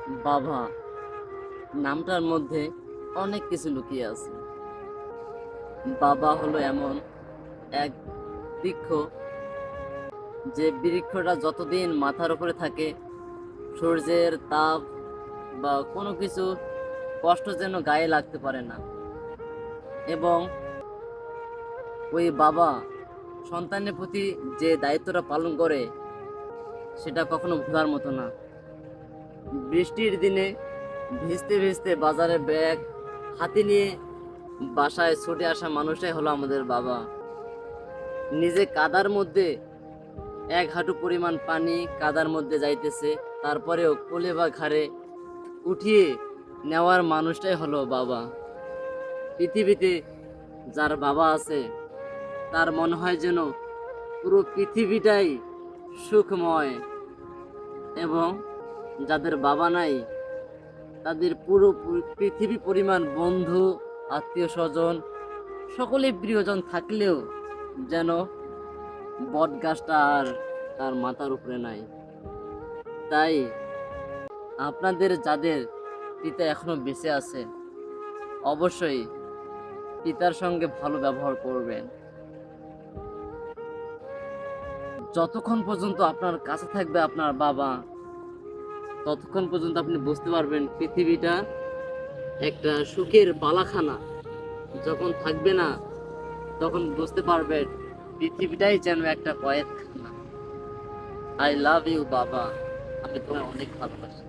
বাবা নামটার মধ্যে অনেক কিছু লুকিয়ে আছে। বাবা হলো এমন এক বৃক্ষ, যে বৃক্ষটা যতদিন মাথার উপরে থাকে, সূর্যের তাপ বা কোনো কিছু কষ্ট যেন গায়ে লাগতে পারে না। এবং ওই বাবা সন্তানের প্রতি যে দায়িত্বটা পালন করে, সেটা কখনো ভোলার মতো না। বৃষ্টির দিনে ভিজতে ভিজতে বাজারে ব্যাগ হাতে নিয়ে বাসায় ছুটে আসা মানুষটাই হলো আমাদের বাবা। নিজে কাদার মধ্যে এক হাঁটু পরিমাণ পানি কাদার মধ্যে যাইতেছে, তারপরেও কোলে বা ঘাড়ে উঠিয়ে নেওয়ার মানুষটাই হলো বাবা। পৃথিবীতে যার বাবা আছে, তার মনে হয় যেন পুরো পৃথিবীটাই সুখময়। এবং যাদের বাবা নাই, তাদের পুরো পৃথিবী পরিমাণ বন্ধু, আত্মীয় স্বজন, সকলেই প্রিয়জন থাকলেও যেন বট গাছটা আর তার মাথার উপরে নাই। তাই আপনাদের যাদের পিতা এখনো বেঁচে আছে, অবশ্যই পিতার সঙ্গে ভালো ব্যবহার করবেন। যতক্ষণ পর্যন্ত আপনার কাছে থাকবে আপনার বাবা, ততক্ষণ পর্যন্ত আপনি বুঝতে পারবেন পৃথিবীটা একটা সুখের বালাখানা। যখন থাকবে না, তখন বুঝতে পারবেন পৃথিবীটাই যেন একটা কয়েদখানা। আই লাভ ইউ বাবা, আমি তোমায় অনেক ভালোবাসি।